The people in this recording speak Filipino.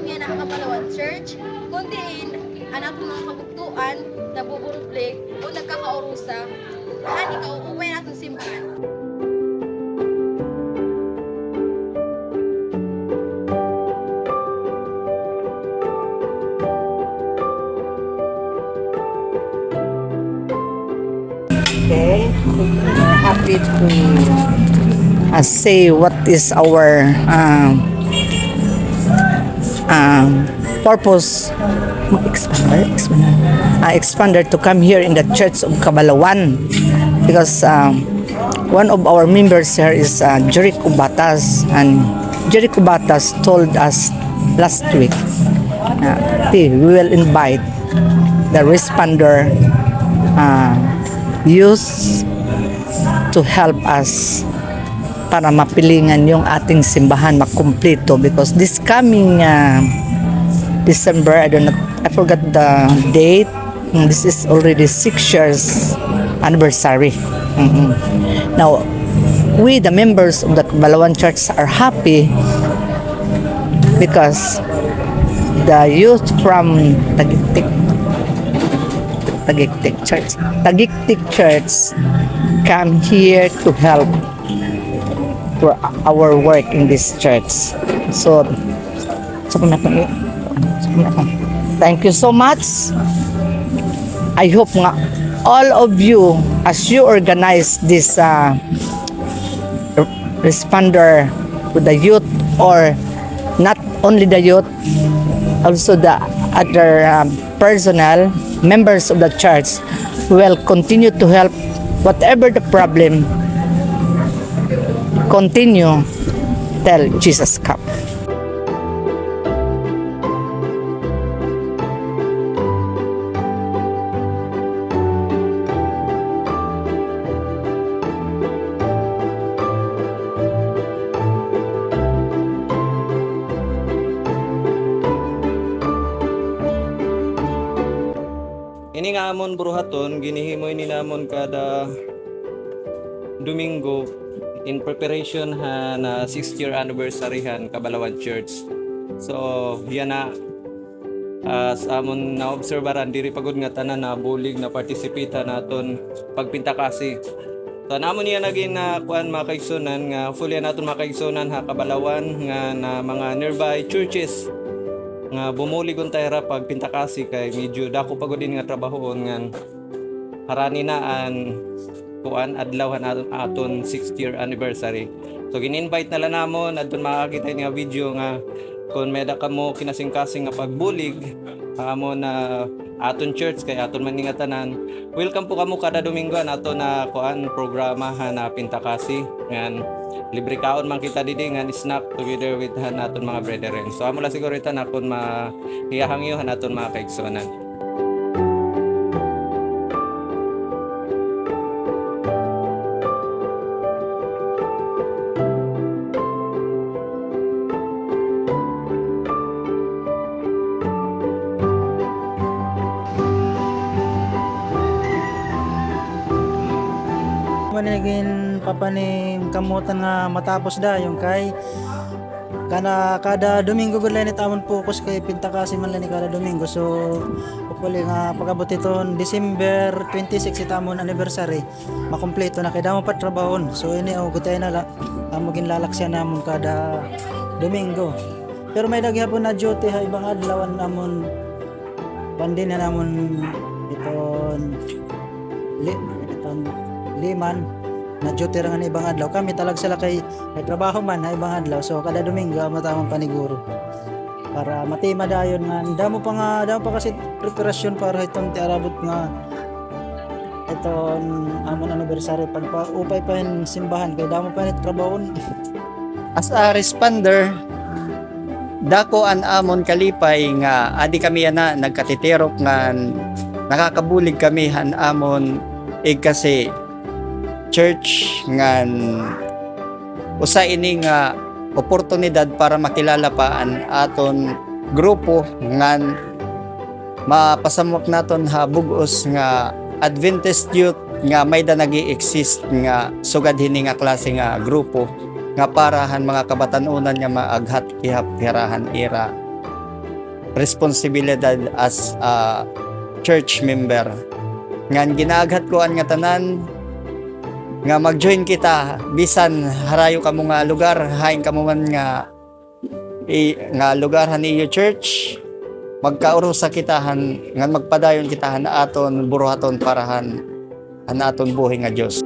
kami na Kabalawan Church, kundiin ang akong mga kabugtuan na buburuplik o nagkakaurusa, hani ka uuwi natin simbahan. Okay, we're happy to say what is our purpose. Expander to come here in the Church of Kabalawan because one of our members here is Jericho Batas, and Jericho Batas told us last week we will invite the responder youth to help us para mapilingan yung ating simbahan makumpleto, because this coming December, I forgot the date. This is already 6 years anniversary. Now, we the members of the Kabalawan Church are happy because the youth from Tagiktik Church come here to help for our work in this church. So thank you so much. I hope nga all of you, as you organize this responder with the youth, or not only the youth, also the other personnel, members of the church, will continue to help whatever the problem. Continue till Jesus come. Ini nga amon buruhaton, ginihimoy ni namon kada Domingo in preparation na 6th year anniversary han Kabalawan Church. So, yan na sa amon na obserbaran diri pagod nga tanan na bulig na participate naton pagpinta kasi. So, namon niya naging na kuan mga kaigsunan nga fully naton mga kaigsunan ha Kabalawan nga na mga nearby churches nga bumulig untay ra pag pintakasi kay medyo dako pagod din nga trabahoon nga harani na an kuan adlaw aton 6th year anniversary. So gin-invite na lang namon adton makakita nga video nga kung meda kamo kinasing-kasing nga pagbulig amo na aton church kay aton man nga tanan. Welcome po kamo kada Domingo aton na kuan programa na pintakasi ngan libre kaon man kita didi nga snack together with naton mga brethren. So amo la siguro ita na kun mahiyahangyo naton mga kaigsunan. Manigin papaning kamutan nga matapos da yung kay kada Domingo gud ni tamon focus kay pintakasi man lang ni kada Domingo. So hopefully nga pagabot iton December 26 itamon anniversary makumpleto na kay damo pa trabahon. So ini gutay na la amo ginlalaksyan namon kada Domingo. Pero may daghapon na duty ha ibang adlaw namon pandin na namon iton liman na duty ra nga ibang adlaw. Kami talag sila kay may trabaho man na ibang adlaw. So kada Domingo matamang paniguro para matima dayon nga damo pa kasi preparasyon para itong tiarabot nga itong amon anniversary pagpaupay pa yung simbahan kay damo pa ni trabahon. As a responder, dako an amon kalipay nga adi kami na nagkatitirok nga nakakabulig kami han amon kasi church nga usa ini nga oportunidad para makilala pa an aton grupo nga mapasamok naton ha bugos nga Adventist youth nga may da nagi-exist nga sugad hini nga klase nga grupo nga parahan mga kabatanunan nga maaghat kihap-hirahan ira responsibilidad as a church member. Ngan ginaaghat ko ang nga tanan nga mag-join kita bisan harayo kamo nga lugar, hain kamo man nga nga lugar han iyo church, magkauro sa kitahan nga magpadayon kitahan na aton buruhaton parahan an aton buhi nga Dios.